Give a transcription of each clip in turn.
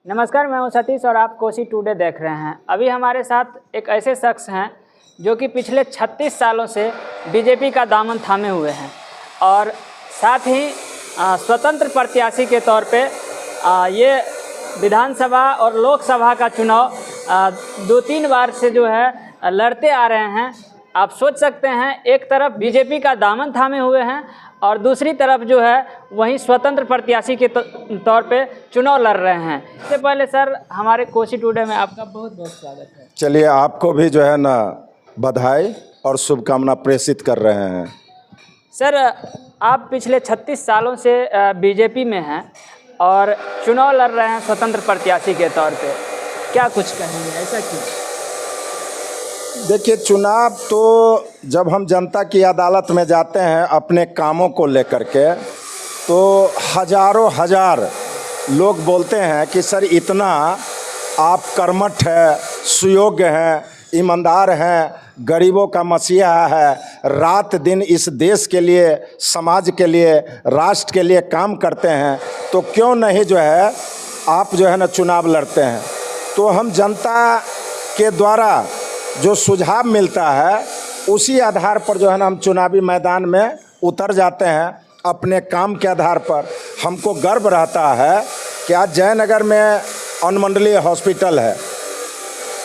नमस्कार, मैं हूं सतीश और आप कोसी टुडे देख रहे हैं। अभी हमारे साथ एक ऐसे शख्स हैं जो कि पिछले 36 सालों से बीजेपी का दामन थामे हुए हैं और साथ ही स्वतंत्र प्रत्याशी के तौर पे ये विधानसभा और लोकसभा का चुनाव 2-3 बार से जो है लड़ते आ रहे हैं। आप सोच सकते हैं, एक तरफ बीजेपी का दामन थामे हुए हैं और दूसरी तरफ जो है वहीं स्वतंत्र प्रत्याशी के तौर पे चुनाव लड़ रहे हैं। इससे पहले सर, हमारे कोसी टुडे में आपका बहुत बहुत स्वागत है। चलिए, आपको भी जो है ना बधाई और शुभकामना प्रेषित कर रहे हैं। सर, आप पिछले 36 सालों से बीजेपी में हैं और चुनाव लड़ रहे हैं स्वतंत्र प्रत्याशी के तौर पे, क्या कुछ कहेंगे, ऐसा क्यों? देखिए, चुनाव तो जब हम जनता की अदालत में जाते हैं अपने कामों को लेकर के, तो हजारों हजार लोग बोलते हैं कि सर इतना आप कर्मठ है, सुयोग्य हैं, ईमानदार हैं, गरीबों का मसीहा है, रात दिन इस देश के लिए, समाज के लिए, राष्ट्र के लिए काम करते हैं, तो क्यों नहीं जो है आप जो है ना चुनाव लड़ते हैं। तो हम जनता के द्वारा जो सुझाव मिलता है उसी आधार पर जो है ना हम चुनावी मैदान में उतर जाते हैं अपने काम के आधार पर। हमको गर्व रहता है कि आज जयनगर में अनुमंडलीय हॉस्पिटल है,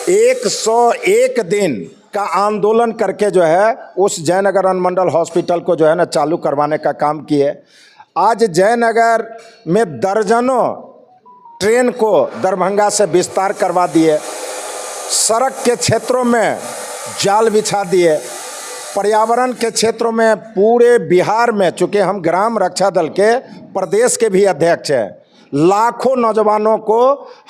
101 दिन का आंदोलन करके जो है उस जयनगर अनुमंडल हॉस्पिटल को जो है ना चालू करवाने का काम किए। आज जयनगर में दर्जनों ट्रेन को दरभंगा से विस्तार करवा दिए, सड़क के क्षेत्रों में जाल बिछा दिए, पर्यावरण के क्षेत्रों में पूरे बिहार में, चूँकि हम ग्राम रक्षा दल के प्रदेश के भी अध्यक्ष हैं, लाखों नौजवानों को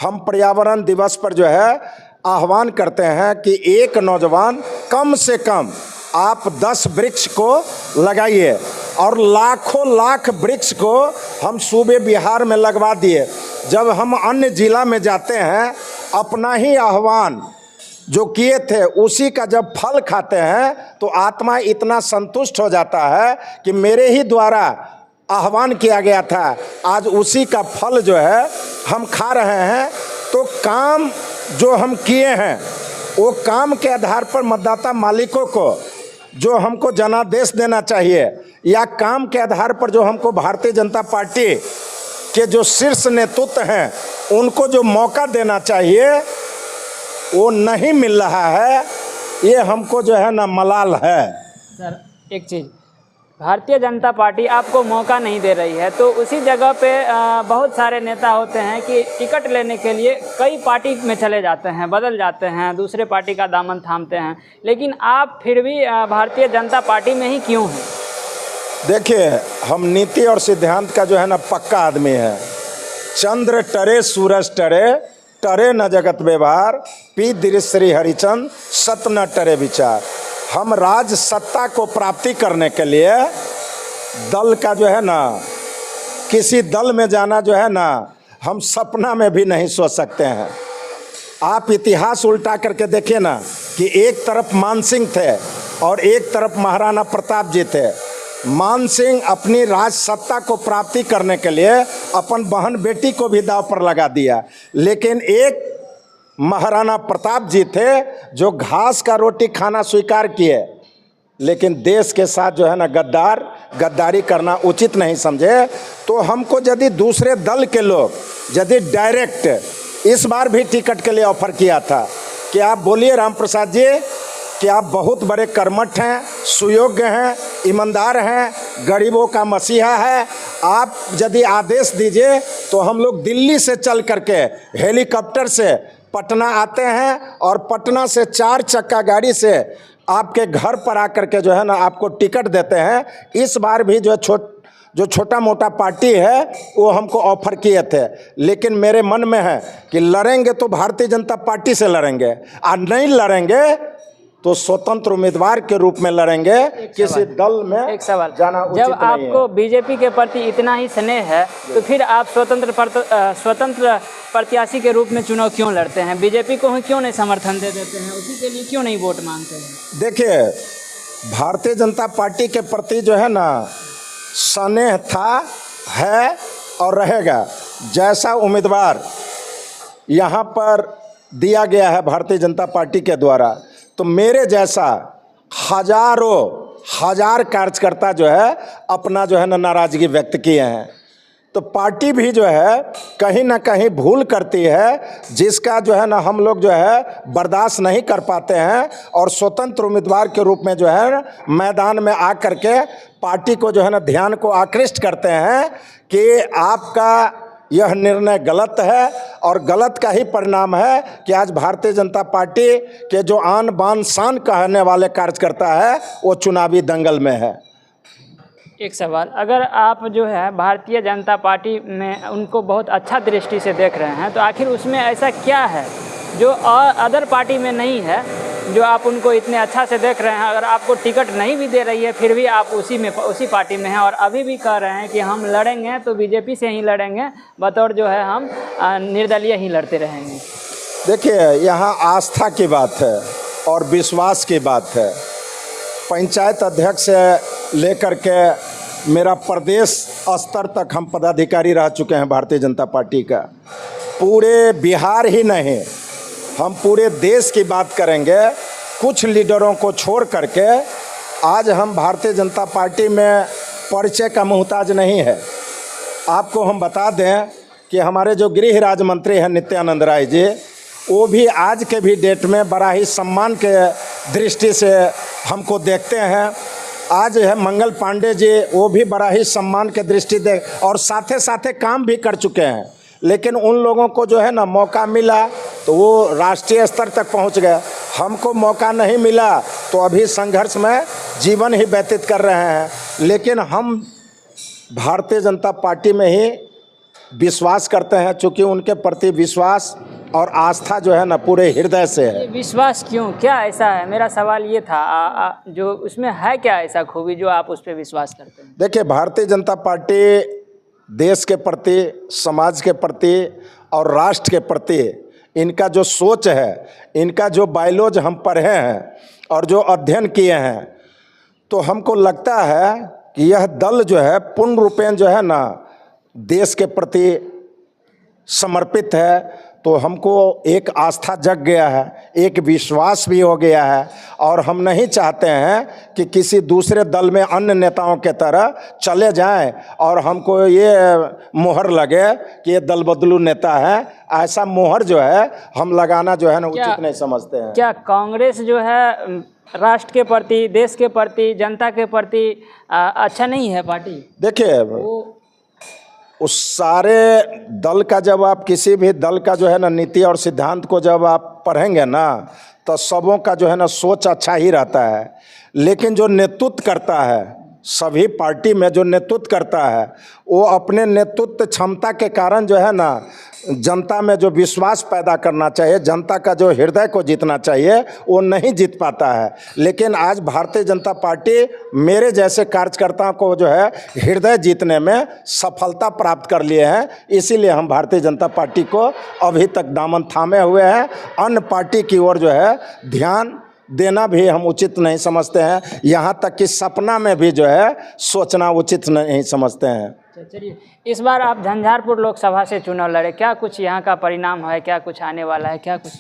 हम पर्यावरण दिवस पर जो है आह्वान करते हैं कि एक नौजवान कम से कम आप 10 वृक्ष को लगाइए, और लाखों लाख वृक्ष को हम सूबे बिहार में लगवा दिए। जब हम अन्य जिला में जाते हैं, अपना ही आह्वान जो किए थे उसी का जब फल खाते हैं तो आत्मा इतना संतुष्ट हो जाता है कि मेरे ही द्वारा आह्वान किया गया था, आज उसी का फल जो है हम खा रहे हैं। तो काम जो हम किए हैं वो काम के आधार पर मतदाता मालिकों को जो हमको जनादेश देना चाहिए, या काम के आधार पर जो हमको भारतीय जनता पार्टी के जो शीर्ष नेतृत्व हैं उनको जो मौका देना चाहिए, वो नहीं मिल रहा है। ये हमको जो है ना मलाल है। सर, एक चीज़, भारतीय जनता पार्टी आपको मौका नहीं दे रही है, तो उसी जगह पे बहुत सारे नेता होते हैं कि टिकट लेने के लिए कई पार्टी में चले जाते हैं, बदल जाते हैं, दूसरे पार्टी का दामन थामते हैं, लेकिन आप फिर भी भारतीय जनता पार्टी में ही क्यों हैं? देखिए, हम नीति और सिद्धांत का जो है ना पक्का आदमी है। चंद्र टरे सूरज टरे, टरे न जगत व्यवहार, पी दृश्य श्री हरिचंद, सत न टरे विचार। हम राज सत्ता को प्राप्ति करने के लिए दल का जो है ना, किसी दल में जाना जो है ना हम सपना में भी नहीं सोच सकते हैं। आप इतिहास उल्टा करके देखिए ना कि एक तरफ मान सिंह थे और एक तरफ महाराणा प्रताप जी थे। मान सिंह अपनी राज सत्ता को प्राप्ति करने के लिए अपन बहन बेटी को भी दांव पर लगा दिया, लेकिन एक महाराणा प्रताप जी थे जो घास का रोटी खाना स्वीकार किए, लेकिन देश के साथ जो है ना गद्दारी करना उचित नहीं समझे। तो हमको यदि दूसरे दल के लोग यदि डायरेक्ट इस बार भी टिकट के लिए ऑफर किया था कि आप बोलिए राम प्रसाद जी कि आप बहुत बड़े कर्मठ हैं, सुयोग्य हैं, ईमानदार हैं, गरीबों का मसीहा है, आप यदि आदेश दीजिए तो हम लोग दिल्ली से चल करके हेलीकॉप्टर से पटना आते हैं और पटना से 4 चक्का गाड़ी से आपके घर पर आकर के जो है ना आपको टिकट देते हैं। इस बार भी जो छोटा मोटा पार्टी है वो हमको ऑफर किए थे, लेकिन मेरे मन में है कि लड़ेंगे तो भारतीय जनता पार्टी से लड़ेंगे, और नहीं लड़ेंगे तो स्वतंत्र उम्मीदवार के रूप में लड़ेंगे। किसी दल में एक सवाल, जाना उचित जब नहीं है। आपको बीजेपी के प्रति इतना ही स्नेह है तो फिर आप स्वतंत्र प्रत्याशी के रूप में चुनाव क्यों लड़ते हैं? बीजेपी को क्यों नहीं समर्थन दे देते हैं? उसी के लिए क्यों नहीं वोट मांगते हैं? देखिए, भारतीय जनता पार्टी के प्रति जो है ना स्नेह था, है और रहेगा। जैसा उम्मीदवार यहाँ पर दिया गया है भारतीय जनता पार्टी के द्वारा, तो मेरे जैसा हजार कार्यकर्ता जो है अपना जो है ना नाराज़गी व्यक्त किए हैं। तो पार्टी भी जो है कहीं ना कहीं भूल करती है, जिसका जो है ना हम लोग जो है बर्दाश्त नहीं कर पाते हैं और स्वतंत्र उम्मीदवार के रूप में जो है मैदान में आकर के पार्टी को जो है ना ध्यान को आकृष्ट करते हैं कि आपका यह निर्णय गलत है और गलत का ही परिणाम है कि आज भारतीय जनता पार्टी के जो आन बान शान कहने वाले कार्यकर्ता है वो चुनावी दंगल में है। एक सवाल, अगर आप जो है भारतीय जनता पार्टी में उनको बहुत अच्छा दृष्टि से देख रहे हैं, तो आखिर उसमें ऐसा क्या है जो अदर पार्टी में नहीं है जो आप उनको इतने अच्छा से देख रहे हैं? अगर आपको टिकट नहीं भी दे रही है फिर भी आप उसी पार्टी में हैं और अभी भी कह रहे हैं कि हम लड़ेंगे तो बीजेपी से ही लड़ेंगे, बतौर जो है हम निर्दलीय ही लड़ते रहेंगे। देखिए, यहाँ आस्था की बात है और विश्वास की बात है। पंचायत अध्यक्ष से लेकर के मेरा प्रदेश स्तर तक हम पदाधिकारी रह चुके हैं भारतीय जनता पार्टी का। पूरे बिहार ही नहीं, हम पूरे देश की बात करेंगे, कुछ लीडरों को छोड़ करके आज हम भारतीय जनता पार्टी में परिचय का मोहताज नहीं है। आपको हम बता दें कि हमारे जो गृह राज्य मंत्री हैं नित्यानंद राय जी, वो भी आज के भी डेट में बड़ा ही सम्मान के दृष्टि से हमको देखते हैं। आज है मंगल पांडे जी, वो भी बड़ा ही सम्मान के दृष्टि दे और साथे साथे काम भी कर चुके हैं, लेकिन उन लोगों को जो है ना मौका मिला तो वो राष्ट्रीय स्तर तक पहुंच गए। हमको मौका नहीं मिला तो अभी संघर्ष में जीवन ही व्यतीत कर रहे हैं, लेकिन हम भारतीय जनता पार्टी में ही विश्वास करते हैं, चूँकि उनके प्रति विश्वास और आस्था जो है ना पूरे हृदय से है। ये विश्वास क्यों, क्या ऐसा है? मेरा सवाल ये था जो उसमें है क्या ऐसा खूबी जो आप उस पर विश्वास करते हैं? देखिए, भारतीय जनता पार्टी देश के प्रति, समाज के प्रति और राष्ट्र के प्रति इनका जो सोच है, इनका जो बायोलॉजी हम पढ़े हैं और जो अध्ययन किए हैं, तो हमको लगता है कि यह दल जो है पूर्ण रूपेण जो है ना देश के प्रति समर्पित है। तो हमको एक आस्था जग गया है, एक विश्वास भी हो गया है और हम नहीं चाहते हैं कि किसी दूसरे दल में अन्य नेताओं के तरह चले जाएं और हमको ये मोहर लगे कि ये दल बदलू नेता है। ऐसा मोहर जो है हम लगाना जो है ना उचित नहीं समझते हैं। क्या कांग्रेस जो है राष्ट्र के प्रति, देश के प्रति, जनता के प्रति अच्छा नहीं है पार्टी? देखिए, उस सारे दल का जब आप किसी भी दल का जो है ना नीति और सिद्धांत को जब आप पढ़ेंगे ना तो सबों का जो है ना सोच अच्छा ही रहता है, लेकिन जो नेतृत्व करता है, सभी पार्टी में जो नेतृत्व करता है, वो अपने नेतृत्व क्षमता के कारण जो है ना जनता में जो विश्वास पैदा करना चाहिए, जनता का जो हृदय को जीतना चाहिए, वो नहीं जीत पाता है। लेकिन आज भारतीय जनता पार्टी मेरे जैसे कार्यकर्ताओं को जो है हृदय जीतने में सफलता प्राप्त कर लिए हैं। इसीलिए हम भारतीय जनता पार्टी को अभी तक दामन थामे हुए हैं। अन्य पार्टी की ओर जो है ध्यान देना भी हम उचित नहीं समझते हैं, यहाँ तक कि सपना में भी जो है सोचना उचित नहीं समझते हैं। चलिए, इस बार आप झंझारपुर लोकसभा से चुनाव लड़े, क्या कुछ यहाँ का परिणाम है, क्या कुछ आने वाला है, क्या कुछ?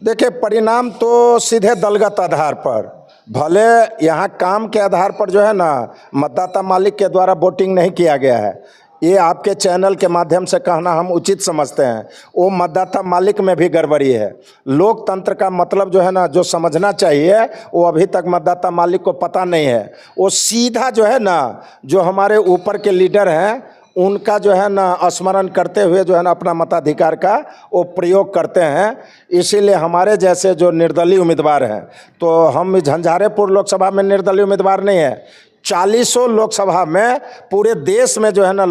देखिए, परिणाम तो सीधे दलगत आधार पर, भले यहाँ काम के आधार पर जो है ना मतदाता मालिक के द्वारा वोटिंग नहीं किया गया है, ये आपके चैनल के माध्यम से कहना हम उचित समझते हैं। वो मतदाता मालिक में भी गड़बड़ी है। लोकतंत्र का मतलब जो है ना जो समझना चाहिए वो अभी तक मतदाता मालिक को पता नहीं है। वो सीधा जो है ना जो हमारे ऊपर के लीडर हैं उनका जो है ना स्मरण करते हुए जो है ना अपना मताधिकार का वो प्रयोग करते हैं। इसीलिए हमारे जैसे जो निर्दलीय उम्मीदवार हैं, तो हम झंझारपुर लोकसभा में निर्दलीय उम्मीदवार नहीं है, 40 लोकसभा में पूरे देश में जो है ना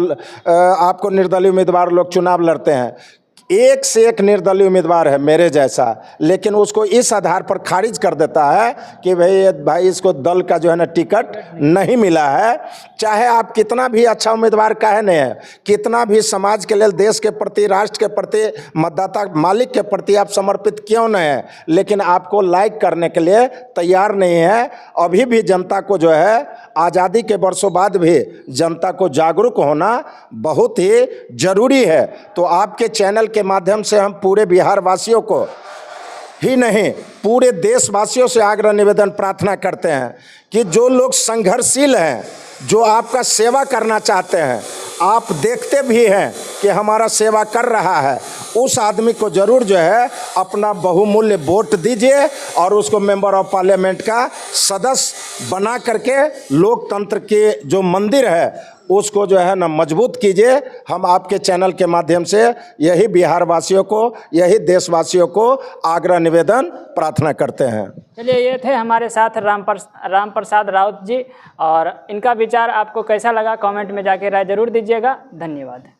आपको निर्दलीय उम्मीदवार लोग चुनाव लड़ते हैं। एक से एक निर्दलीय उम्मीदवार है मेरे जैसा, लेकिन उसको इस आधार पर खारिज कर देता है कि भाई इसको दल का जो है ना टिकट नहीं मिला है। चाहे आप कितना भी अच्छा उम्मीदवार काहे नहीं है, कितना भी समाज के लिए, देश के प्रति, राष्ट्र के प्रति, मतदाता मालिक के प्रति आप समर्पित क्यों नहीं है, लेकिन आपको लाइक करने के लिए तैयार नहीं है। अभी भी जनता को जो है आज़ादी के वर्षों बाद भी जनता को जागरूक होना बहुत ही जरूरी है। तो आपके चैनल के माध्यम से हम पूरे बिहार वासियों को ही नहीं, पूरे देशवासियों से आग्रह निवेदन प्रार्थना करते हैं कि जो लोग संघर्षशील हैं, जो आपका सेवा करना चाहते हैं, आप देखते भी हैं कि हमारा सेवा कर रहा है, उस आदमी को ज़रूर जो है अपना बहुमूल्य वोट दीजिए और उसको मेंबर ऑफ पार्लियामेंट का सदस्य बना करके लोकतंत्र के जो मंदिर है उसको जो है ना मजबूत कीजिए। हम आपके चैनल के माध्यम से यही बिहार वासियों को, यही देशवासियों को आग्रह निवेदन प्रार्थना करते हैं। चलिए, ये थे हमारे साथ राम प्रसाद राउत जी, और इनका विचार आपको कैसा लगा कमेंट में जाके राय जरूर दीजिएगा। धन्यवाद।